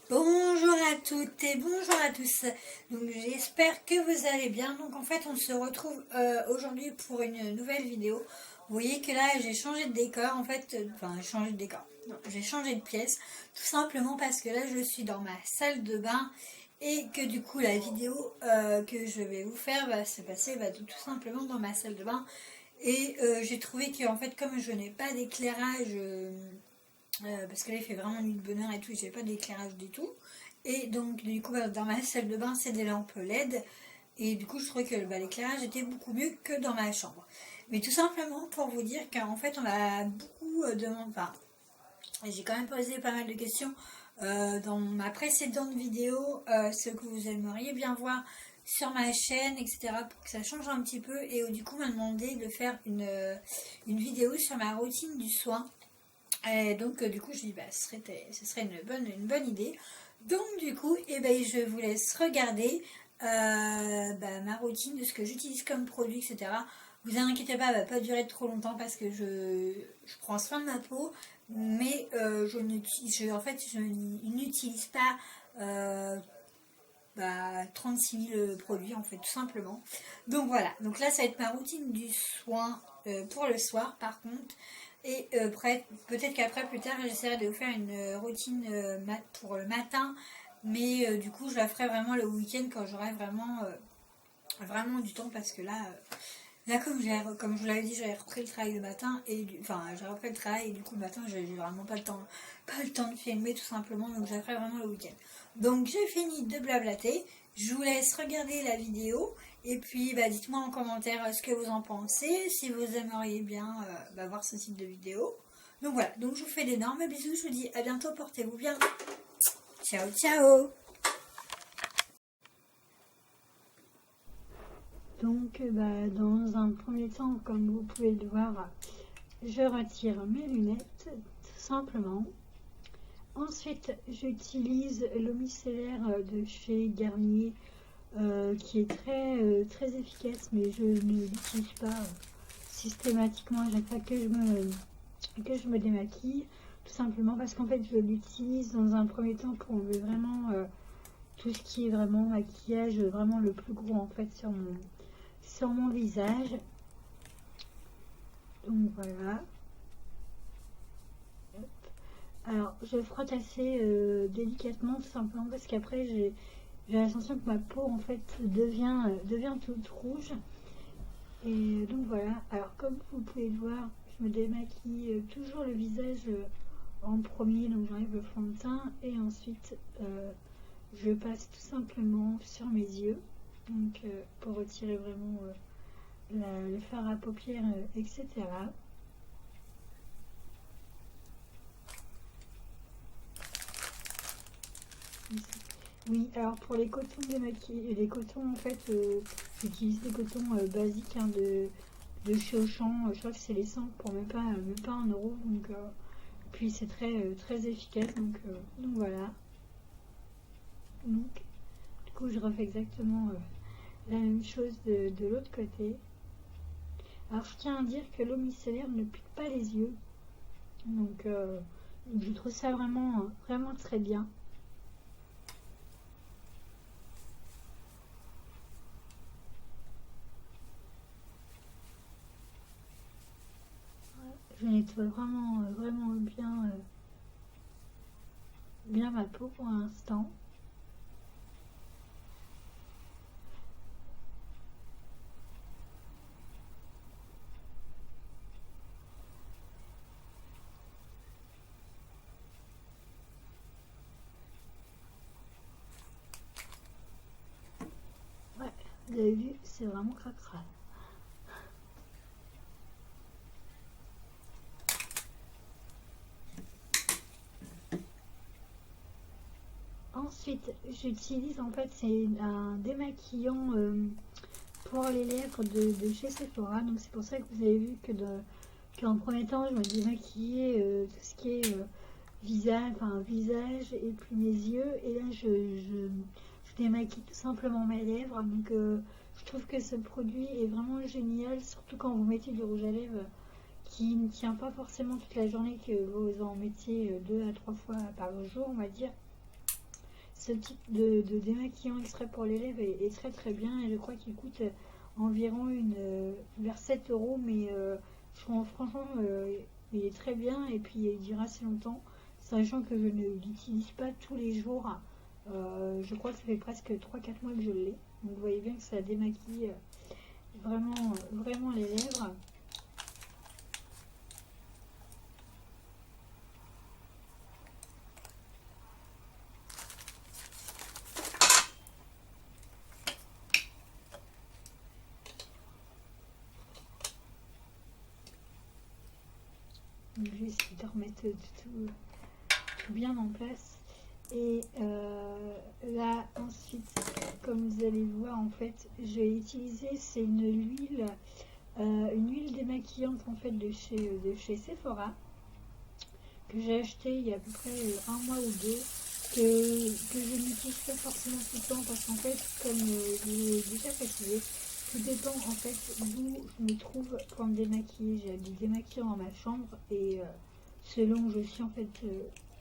Bonjour à toutes et bonjour à tous. Donc j'espère que vous allez bien. Donc en fait on se retrouve aujourd'hui pour une nouvelle vidéo. Vous voyez que là j'ai changé de décor en fait, enfin j'ai changé de décor. Non, j'ai changé de pièce tout simplement parce que là je suis dans ma salle de bain et que du coup la vidéo que je vais vous faire va se passer tout simplement dans ma salle de bain. Et j'ai trouvé que en fait comme je n'ai pas d'éclairage parce que là il fait vraiment nuit de bonheur et tout, j'ai pas d'éclairage du tout. Et donc du coup dans ma salle de bain c'est des lampes LED. Et du coup je trouvais que l'éclairage était beaucoup mieux que dans ma chambre. Mais tout simplement pour vous dire qu'en fait on a beaucoup demandé, enfin j'ai quand même posé pas mal de questions dans ma précédente vidéo, ce que vous aimeriez bien voir sur ma chaîne, etc. pour que ça change un petit peu. Et du coup m'a demandé de faire une vidéo sur ma routine du soin. Et donc du coup je dis ce serait une bonne idée. Donc du coup je vous laisse regarder ma routine de ce que j'utilise comme produit, etc. Vous inquiétez pas, elle va pas durer trop longtemps parce que je prends soin de ma peau, mais je n'utilise pas 36 000 produits en fait tout simplement. Donc voilà, donc là ça va être ma routine du soin pour le soir par contre. Et peut-être qu'après plus tard j'essaierai de vous faire une routine pour le matin. Mais du coup je la ferai vraiment le week-end quand j'aurai vraiment du temps parce que là comme je vous l'avais dit, j'avais repris le travail le matin j'ai repris le travail et du coup le matin j'ai vraiment pas le temps de filmer tout simplement, donc je la ferai vraiment le week-end. Donc j'ai fini de blablater, je vous laisse regarder la vidéo et puis dites-moi en commentaire ce que vous en pensez, si vous aimeriez bien voir ce type de vidéo. Donc voilà, donc je vous fais d'énormes bisous, je vous dis à bientôt, portez-vous bien. Ciao ciao. Donc dans un premier temps, comme vous pouvez le voir, je retire mes lunettes tout simplement. Ensuite j'utilise l'eau micellaire de chez Garnier qui est très efficace, mais je ne l'utilise pas systématiquement à chaque fois que je me démaquille, tout simplement parce qu'en fait je l'utilise dans un premier temps pour enlever vraiment tout ce qui est vraiment maquillage, vraiment le plus gros en fait sur mon visage. Donc voilà. Alors je frotte assez délicatement tout simplement parce qu'après j'ai la sensation que ma peau en fait devient toute rouge. Et donc voilà, alors comme vous pouvez le voir, je me démaquille toujours le visage en premier, donc j'enlève le fond de teint et ensuite je passe tout simplement sur mes yeux, donc pour retirer vraiment le fard à paupières, etc. Oui, alors pour les cotons démaquillés, les cotons en fait, j'utilise des cotons basiques de chez Auchan. Je crois que c'est les 100 pour même pas 1 euro. Donc, puis c'est très efficace. Donc voilà. Donc, du coup, je refais exactement la même chose de l'autre côté. Alors, je tiens à dire que l'eau micellaire ne pique pas les yeux. Donc, je trouve ça vraiment très bien. Je nettoie vraiment bien ma peau pour l'instant. Ouais, vous avez vu, c'est vraiment cracra. Ensuite, j'utilise en fait, c'est un démaquillant pour les lèvres de chez Sephora. Donc c'est pour ça que vous avez vu qu'en premier temps, je me démaquillais tout ce qui est visage et puis mes yeux. Et là, je démaquille tout simplement mes lèvres. Donc je trouve que ce produit est vraiment génial, surtout quand vous mettez du rouge à lèvres qui ne tient pas forcément toute la journée, que vous en mettiez 2 à 3 fois par jour, on va dire. ce type de démaquillant extrait pour les lèvres est très très bien, et je crois qu'il coûte environ vers 7 euros, mais franchement il est très bien, et puis il dure assez longtemps, sachant que je ne l'utilise pas tous les jours. Je crois que ça fait presque 3-4 mois que je l'ai, donc vous voyez bien que ça démaquille vraiment les lèvres. Donc, je vais essayer de remettre tout bien en place. Et là ensuite, comme vous allez voir, en fait je vais utiliser, c'est une huile démaquillante en fait de chez Sephora, que j'ai acheté il y a à peu près un mois ou deux, que je n'utilise pas forcément tout le temps, parce qu'en fait, comme je l'ai déjà précisé, tout dépend en fait d'où je me trouve pour me démaquiller. J'ai du démaquillant dans ma chambre, et selon où je suis en fait,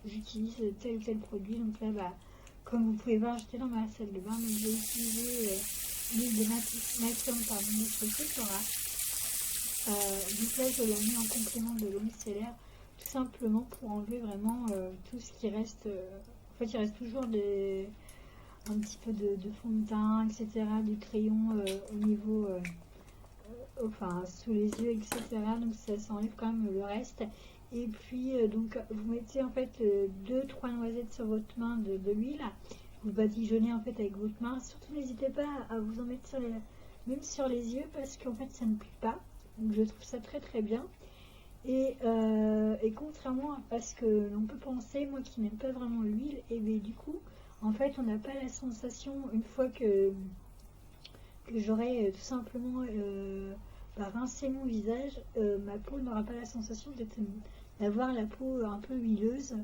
j'utilise tel ou tel produit. Donc là, bah, comme vous pouvez voir, j'étais dans ma salle de bain, donc j'ai utilisé l'huile démaquillante de chez Sephora. Donc là, je la mets en complément de l'eau micellaire, tout simplement pour enlever vraiment tout ce qui reste. En fait, il reste toujours un petit peu de fond de teint, etc., du crayon au niveau, enfin sous les yeux, etc. Donc ça enlève quand même le reste. Et puis donc vous mettez en fait 2-3 noisettes sur votre main de l'huile, vous badigeonnez en fait avec votre main. Surtout n'hésitez pas à vous en mettre même sur les yeux, parce qu'en fait ça ne pue pas. Donc je trouve ça très très bien. Et contrairement à ce que l'on peut penser, moi qui n'aime pas vraiment l'huile, et bien du coup en fait on n'a pas la sensation, une fois que j'aurai tout simplement rincé mon visage, ma peau n'aura pas la sensation d'avoir la peau un peu huileuse.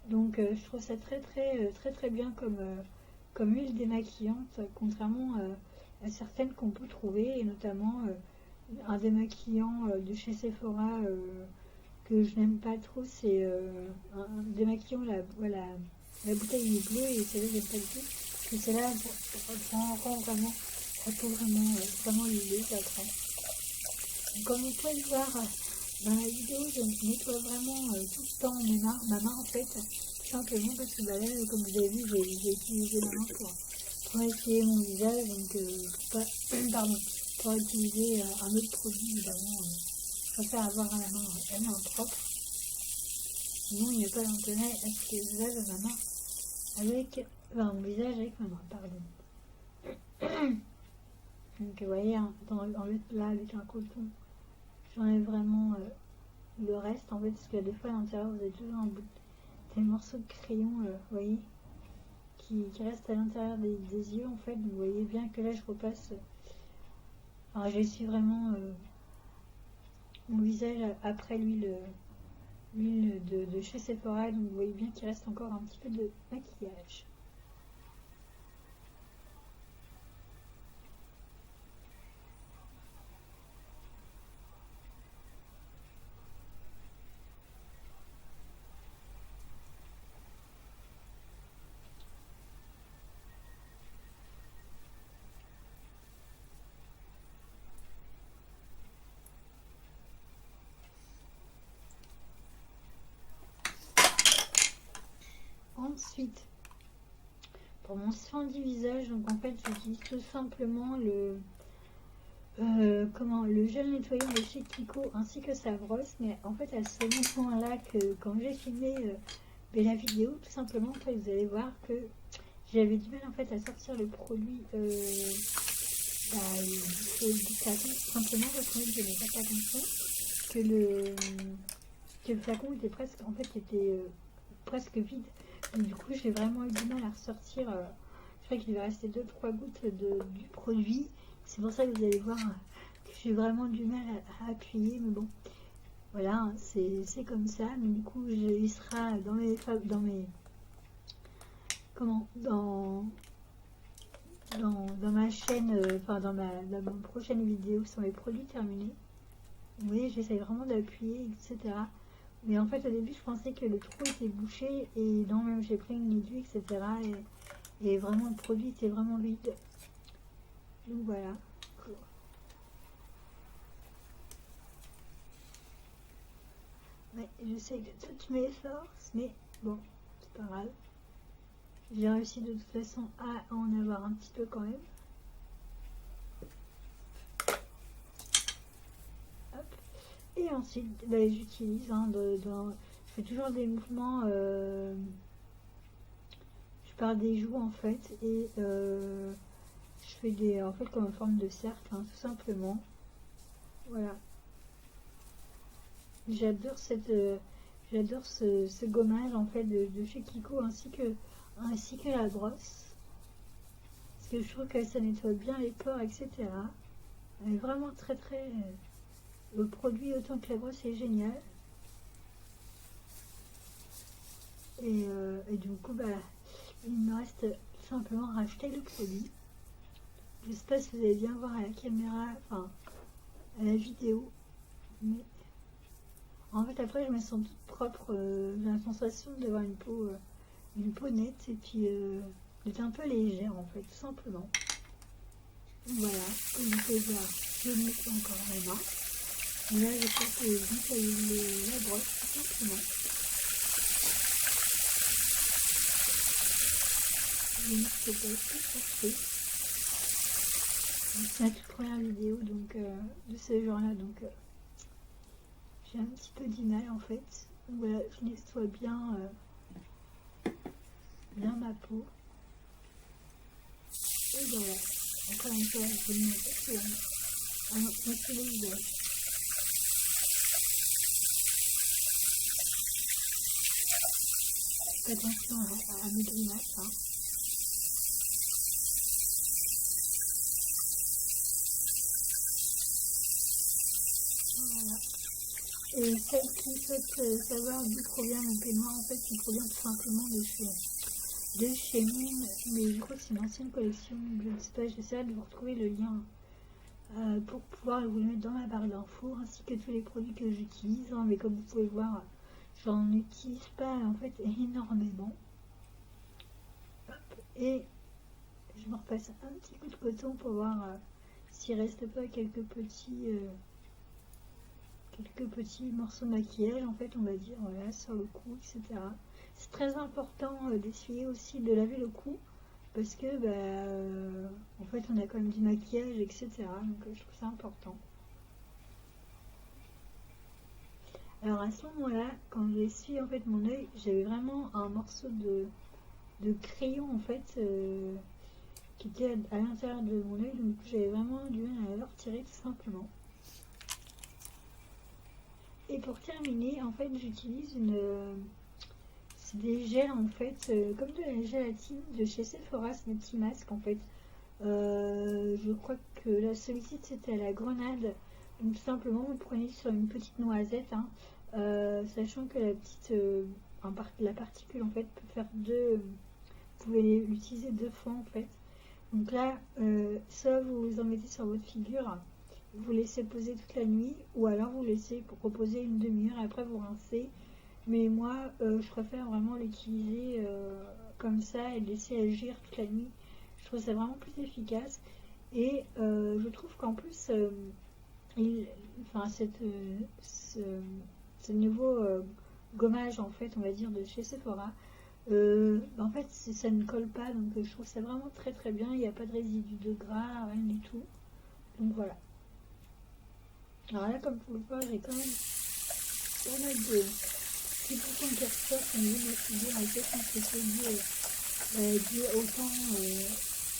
Donc je trouve ça très très bien comme huile démaquillante, contrairement à certaines qu'on peut trouver, et notamment un démaquillant de chez Sephora que je n'aime pas trop, c'est un démaquillant, la bouteille est bleue, et celle-là j'aime pas du tout, parce que celle-là rend vraiment la peau vraiment huileuse après. Donc, comme vous pouvez le voir dans la vidéo, je nettoie vraiment tout le temps ma main en fait, tout simplement parce que bah, là, comme vous avez vu, j'ai utilisé ma main pour essuyer mon visage, donc pour utiliser un autre produit, évidemment. Je préfère avoir la main propre, sinon il n'y a pas d'intérêt à ce que je lave ma main mon visage avec ma main, pardon. Donc vous voyez, hein, là avec un coton, j'enlève vraiment le reste en fait, parce que des fois à l'intérieur vous avez toujours des morceaux de crayon, vous voyez, qui restent à l'intérieur des yeux en fait. Donc vous voyez bien que là je repasse, alors j'essuie vraiment mon visage après l'huile de chez Sephora, donc vous voyez bien qu'il reste encore un petit peu de maquillage. Ensuite, pour mon soin du visage, donc en fait j'utilise tout simplement le gel nettoyant de chez Kiko ainsi que sa brosse, mais en fait à ce moment-là, que quand j'ai filmé la vidéo, tout simplement en fait, vous allez voir que j'avais du mal en fait à sortir le produit du flacon, tout simplement parce que je n'ai pas fait attention que le flacon était presque vide. Donc, du coup j'ai vraiment eu du mal à ressortir. Je crois qu'il va rester 2-3 gouttes du produit. C'est pour ça que vous allez voir que j'ai vraiment du mal à appuyer, mais bon, voilà, c'est comme ça. Mais du coup il sera dans ma chaîne, dans ma prochaine vidéo sur mes produits terminés. Vous voyez, j'essaye vraiment d'appuyer, etc. Mais en fait, au début, je pensais que le trou était bouché, et non, même j'ai pris une aiguille, etc. Et vraiment, le produit était vraiment vide. Donc voilà. Ouais, j'essaye de toutes mes forces, mais bon, c'est pas grave. J'ai réussi de toute façon à en avoir un petit peu quand même. Hop. Et ensuite, bah, j'utilise, hein, je fais toujours des mouvements, je pars des joues en fait, et je fais des, en fait comme en forme de cercle, hein, tout simplement. Voilà. J'adore j'adore ce gommage en fait de chez Kiko ainsi que la brosse. Parce que je trouve que ça nettoie bien les pores, etc. Elle est vraiment très très... le produit autant que la brosse est génial. Et du coup, bah, il me reste simplement à racheter le produit. Je sais pas si vous allez bien voir à la caméra, enfin à la vidéo, mais en fait après je me sens toute propre, j'ai la sensation d'avoir une peau nette et puis d'être un peu légère en fait, tout simplement. Voilà, comme vous pouvez voir, je nettoie encore les mains. Et là, je pense que je nettoie la brosse, tout simplement. Je ne sais pas tout chercher. C'est la toute première vidéo donc, de ce genre-là, donc j'ai un petit peu du mal en fait. Donc voilà, je nettoie bien, bien ma peau. Et voilà, encore une fois, je vais le mettre sur le visage. Faites attention à mes grimaces, hein. Voilà. Et celle qui souhaite savoir d'où provient mon peignoir, en fait, il provient tout simplement de chez Mime, mais je crois que c'est une ancienne collection, je ne sais pas, j'essaie de vous retrouver le lien pour pouvoir vous le mettre dans la barre d'infos, ainsi que tous les produits que j'utilise, hein, mais comme vous pouvez voir, j'en utilise pas en fait énormément. Hop, et je me repasse un petit coup de coton pour voir s'il reste pas quelques petits morceaux de maquillage, en fait, on va dire, voilà, sur le cou, etc. C'est très important d'essuyer aussi, de laver le cou, parce que, en fait, on a quand même du maquillage, etc. Donc, je trouve ça important. Alors, à ce moment-là, quand j'ai essuyé, en fait, mon œil, j'avais vraiment un morceau de crayon, en fait, qui était à l'intérieur de mon œil, donc j'avais vraiment du mal à le retirer, tout simplement. Et pour terminer, en fait, j'utilise c'est des gels en fait, comme de la gélatine de chez Sephora, c'est des petits masques en fait. Je crois que la celui-ci c'était à la grenade. Donc tout simplement vous prenez sur une petite noisette, hein, sachant que la particule en fait peut faire vous pouvez l'utiliser deux fois en fait. Donc là, soit vous en mettez sur votre figure, vous laissez poser toute la nuit, ou alors vous laissez pour reposer une demi-heure et après vous rincez. Mais moi, je préfère vraiment l'utiliser comme ça et le laisser agir toute la nuit. Je trouve ça vraiment plus efficace. Et je trouve qu'en plus, ce nouveau gommage, en fait, on va dire, de chez Sephora, en fait, ça ne colle pas. Donc, je trouve ça vraiment très très bien. Il n'y a pas de résidus de gras, rien du tout. Donc, voilà. Alors là, comme vous le voyez, j'ai quand même pas mal de petits boutons qui ressortent au niveau de la figure, et peut-être que c'est dû au temps,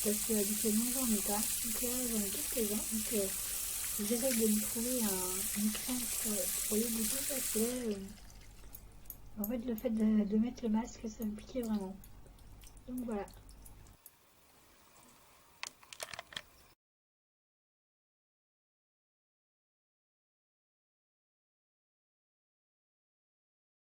parce que habituellement j'en ai pas. Donc là, j'en ai quelques-uns. Donc j'essaie de me trouver une crème pour les boutons, parce que là, en fait, le fait de mettre le masque, ça me piquait vraiment. Donc voilà.